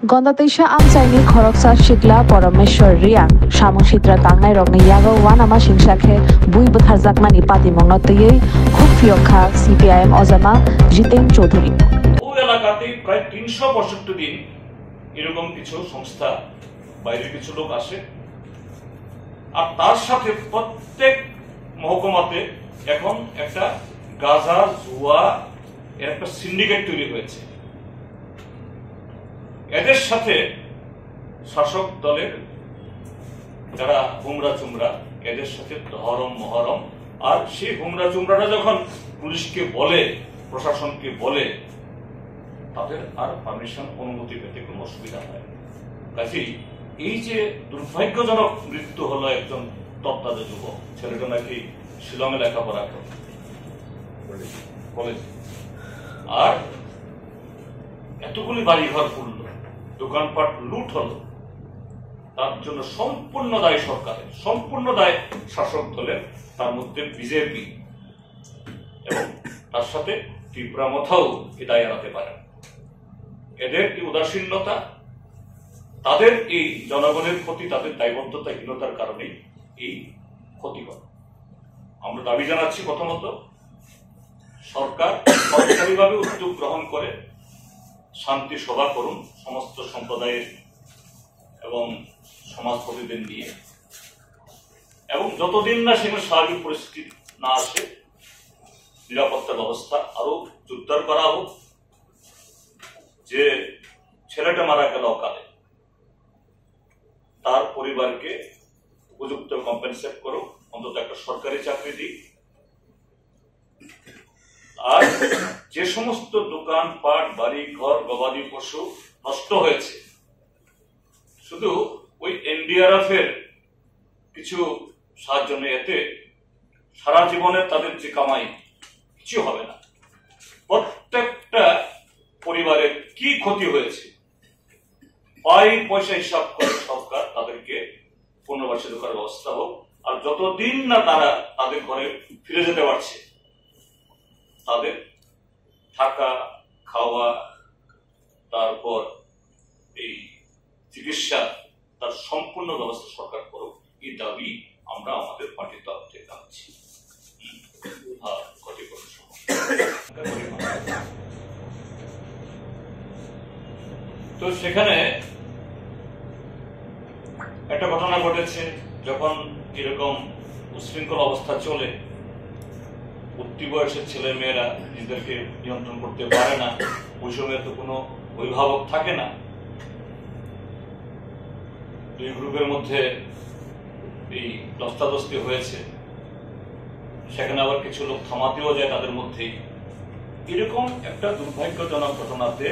Gondatisha Amsaini Khoroksa Shikla Parameshwar Riang Shamushitra Tangnai Rogni Yago Wanama Shingshakhe Bui Butharzakmani Pati Mongnotoye Khukfiyokha CPIM Ozama Jiten Choudhury ওই এলাকাতে প্রায় ৩৬৫ দিন এরকম কিছু সংস্থা বাইরের কিছু লোক আসে আর তার সাথে প্রত্যেক মহকুমাতে এখন একটা গাঁজা জুয়া এর একটা সিন্ডিকেট তৈরি হয়েছে। এদের সাথে শাসক দলের যারা হুমরা চুমরা এদের সাথে ধরম মহরম, আর সেই হুমরা চুমরারা যখন পুলিশকে বলে প্রশাসনকে বলে তাদের আর পারমিশন অনুমতি পেতে কোনো অসুবিধা হয়। কাজেই এই যে দুর্ভাগ্যজনক মৃত্যু হলো একজন তত্ত্বাদা যুবক, ছেলেটা নাকি শিলংয়ে লেখাপড়া করে কলেজে, আর এতগুলি বাড়িঘর পুড়ল, দোকানপাট লুট হলো, তার জন্য সম্পূর্ণ দায় সরকারের, সম্পূর্ণ দায় শাসক দলের, তার মধ্যে বিজেপি এবং তার সাথে ত্রিপুরা মথাও এ দায় এড়াতে পারে। এদের এই উদাসীনতা, তাদের এই জনগণের প্রতি তাদের দায়বদ্ধতাহীনতার কারণে এই ক্ষতিকর। আমরা দাবি জানাচ্ছি প্রথমত সরকার সরকারিভাবে উদ্যোগ গ্রহণ করে শান্তি সভা করুন সমস্ত সম্প্রদায়ের এবং সমাজপতিদের নিয়ে, এবং যতদিন না সেখানে স্বাভাবিক পরিস্থিতি না আসে নিরাপত্তা ব্যবস্থা আরো জোরদার করা হোক। যে ছেলেটা মারা গেল অকালে তার পরিবারকে উপযুক্ত কম্পেনসেট করো, অন্তত একটা সরকারি চাকরি দিই। আর যে সমস্ত দোকানপাট বাড়ি ঘর গবাদি পশু নষ্ট হয়েছে, শুধু ওই এনডিআরএফ এর কিছু সাহায্য নেই, এতে সারা জীবনের তাদের যে কামাই কিছু হবে না। প্রত্যেকটা পরিবারের কি ক্ষতি হয়েছে পয়সা হিসাব করে সরকার তাদেরকে পুনর্বাসিত করার ব্যবস্থা হোক। আর যতদিন না তারা তাদের ঘরে ফিরে যেতে পারছে তাদের থাকা খাওয়া তারপর এই চিকিৎসা তার সম্পূর্ণ ব্যবস্থা সরকার করুক, এই দাবি আমরা আমাদের পার্টির তরফ থেকে জানাচ্ছি। তো সেখানে একটা ঘটনা ঘটেছে, যখন এরকম উশৃঙ্খল অবস্থা চলে, উঠতি বয়সের ছেলে মেয়েরা নিজেদেরকে নিয়ন্ত্রণ করতে পারে না, ওই সময় তো কোনো অভিভাবক থাকে না, দুই গ্রুপের মধ্যে এই দস্তাদস্তি হয়েছে, সেখানে আবার কিছু লোক থামাতেও যায় তাদের মধ্যেই। এরকম একটা দুর্ভাগ্যজনক ঘটনাতে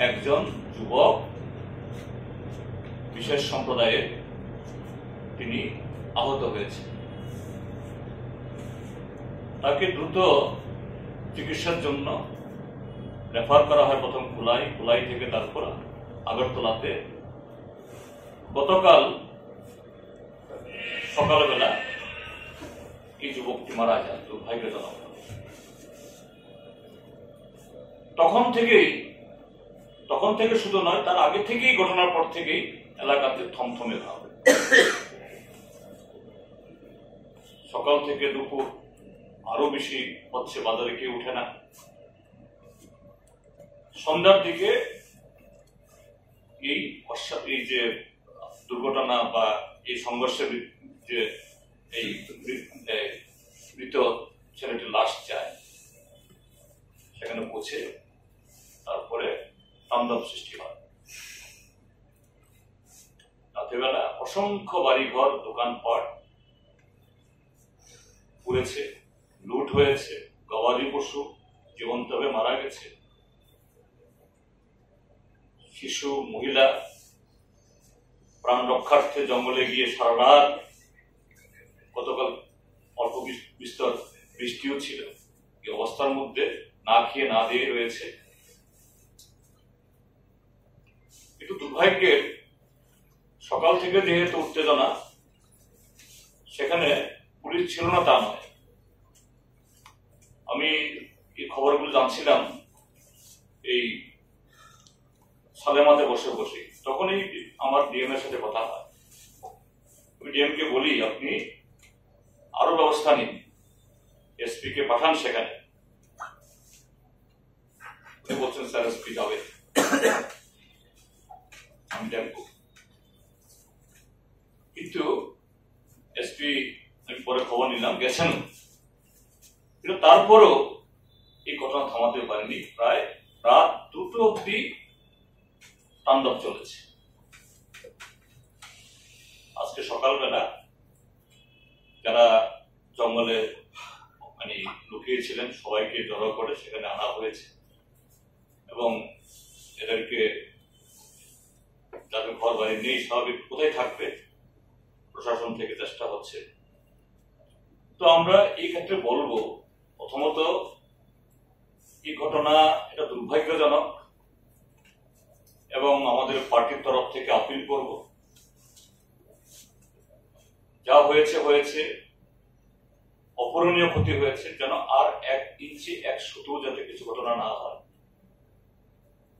একজন যুবক বিশেষ সম্প্রদায়ের তিনি আহত হয়েছে। তাকে দ্রুত চিকিৎসার জন্য রেফার করা হয় প্রথম কুলাই থেকে তারপর আগরতলাতে। গতকাল সকালবেলা এই যুবকটি মারা যান দুর্ভাগ্যজনক। তখন থেকে শুধু নয়, তার আগে থেকেই ঘটনার পর থেকেই এলাকাতে থমথমে ভাব। সকাল থেকে দুপুর আরো বেশি হচ্ছে, বাজারে কেউ উঠে না। সন্ধ্যার দিকে এই যে দুর্ঘটনা বা এই সংঘর্ষের যে এই মৃত ছেলেটির লাশ যায়, সেখানে পৌঁছে তারপরে তাণ্ডব সৃষ্টি হয়। রাতেবেলা অসংখ্য বাড়িঘর দোকানপাট পুড়েছে, লুট হয়েছে, গবাদি পশু জীবন্তভাবে মারা গেছে, শিশু মহিলা প্রাণ রক্ষার্থে জঙ্গলে গিয়ে সারা রাত, গতকাল অল্প বিস্তর বৃষ্টিও ছিল, এই অবস্থার মধ্যে না খেয়ে না দিয়ে রয়েছে। কিন্তু দুর্ভাগ্যের সকাল থেকে যেহেতু উত্তেজনা, সেখানে পুলিশ ছিল না তা নয়। আমি এই খবরগুলো জানছিলাম এই সালেমাতে বসে বসে, তখনই আমার ডিএম এর সাথে কথা হয়। আমি ডিএম কে বলি, আপনি আরো ব্যবস্থা নিন, এসপি কে পাঠান সেখানে। উনি বলছেন স্যার এসপি যাবে, আমি দেখব। কিন্তু এসপি আমি পরে খবর নিলাম গেছেন, কিন্তু তারপরও এই ঘটনা থামাতে পারেনি। প্রায় রাত 2টো অব্দি তাণ্ডব চলেছে। আজকে সকালবেলা যারা জঙ্গলে মানে লুকিয়েছিলেন সবাইকে জড়ো করে সেখানে আনা হয়েছে এবং এদেরকে যাদের ঘর বাড়ি নেই স্বাভাবিক কোথায় থাকবে প্রশাসন থেকে চেষ্টা হচ্ছে। তো আমরা এই ক্ষেত্রে বলবো, প্রথমত এই ঘটনা এটা দুর্ভাগ্যজনক এবং আমাদের পার্টির তরফ থেকে আপিল করব, যা হয়েছে হয়েছে, অপূরণীয় ক্ষতি হয়েছে, যেন আর 1 ইঞ্চি 1 সুতো যাতে কিছু ঘটনা না হয়,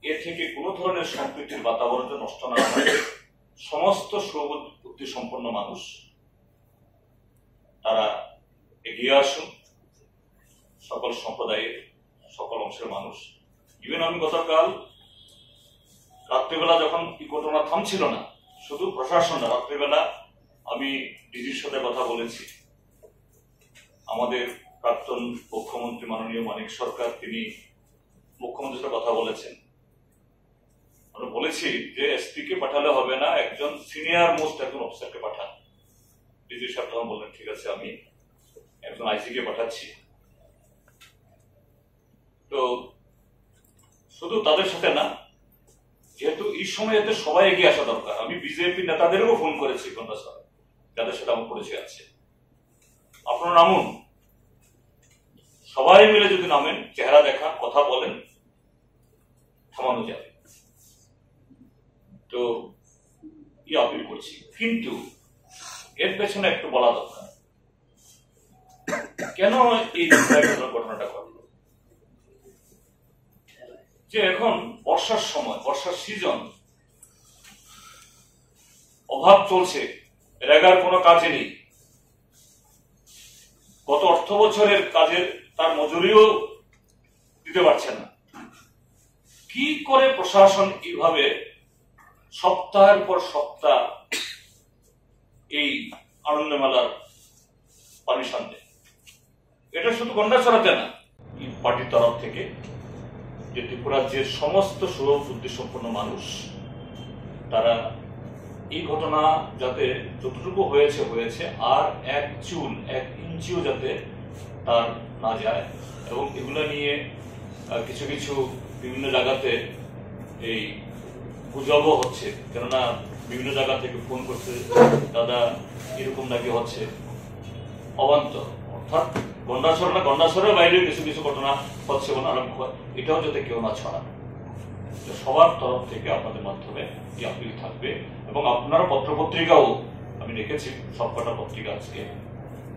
এর থেকে কোনো ধরনের সম্প্রীতির বাতাবরণ নষ্ট না হয়। সমস্ত সুবুদ্ধি সম্পন্ন মানুষ তারা এগিয়ে আসুন, সকল সম্প্রদায়ের সকল অংশের মানুষ। ইভেন আমি গতকাল রাত্রিবেলা যখন এই ঘটনা থামছিল না, শুধু প্রশাসন না, রাত্রিবেলা আমি ডিজির সাথে কথা বলেছি। আমাদের প্রাক্তন মুখ্যমন্ত্রী মাননীয় মানিক সরকার, তিনি মুখ্যমন্ত্রীর সাথে কথা বলেছেন। আমরা বলেছি যে এসপি কে পাঠালে হবে না, একজন সিনিয়র মোস্ট একজন অফিসারকে পাঠান। ডিজি সাহেব তখন বললেন ঠিক আছে, আমি একজন আইসি কে পাঠাচ্ছি। তো শুধু তাদের সাথে না, যেহেতু এই সময় এতে সবাই এগিয়ে আসা দরকার, আমি বিজেপি নেতাদেরও ফোন করেছি কন্যাসর, যাদের সাথে আমার পরিচয় আছে, আপনারা নামুন, সবাই মিলে যদি নামেন, চেহারা দেখা কথা বলেন, থামানো যাবে। তো এই আপিল করছি, কিন্তু এর পেছনে একটু বলা দরকার, কেন এই ঘটনাটা ঘটল। যে এখন বর্ষার সময়, বর্ষার সিজন, অভাব চলছে, রেগার কোনো কাজে নেই, গত অর্থ বছরের কাজের তার মজুরিও দিতে পারছে না। কি করে প্রশাসন এইভাবে সপ্তাহের পর সপ্তাহ এই আনন্দ মেলার পারমিশন দেয়? এটা শুধু গন্ডাছড়াতে না, পার্টির তরফ থেকে যে ত্রিপুরাজ্যের সমস্ত সুবুদ্ধি সম্পন্ন মানুষ, তারা এই ঘটনা যাতে যতটুকু হয়েছে হয়েছে, আর 1 চুল 1 ইঞ্চিও যাতে তার না যায়। এবং এগুলো নিয়ে কিছু কিছু বিভিন্ন জায়গাতে এই গুজবও হচ্ছে, কেননা বিভিন্ন জায়গা থেকে ফোন করছে, দাদা এরকম নাকি হচ্ছে, অবান্তর। অর্থাৎ গন্ডাছড়া না, গন্ডাছড়ার বাইরে কিছু কিছু ঘটনা হচ্ছে বলে আরম্ভ হয়, এটাও যাতে কেউ না ছড়ায়। সবার তরফ থেকে আপনাদের মাধ্যমে এই আপিল থাকবে। এবং আপনারা পত্রপত্রিকাও, আমি দেখেছি সবকটা পত্রিকা আজকে,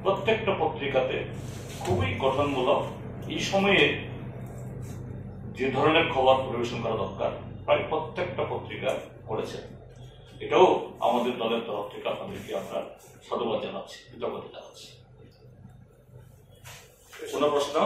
প্রত্যেকটা পত্রিকাতে খুবই গঠনমূলক এই সময়ে যে ধরনের খবর পরিবেশন করা দরকার প্রায় প্রত্যেকটা পত্রিকা করেছে। এটাও আমাদের দলের তরফ থেকে আপনাদেরকে আমরা সাধুবাদ জানাচ্ছি, কৃতজ্ঞতা জানাচ্ছি। কোনো প্রশ্ন?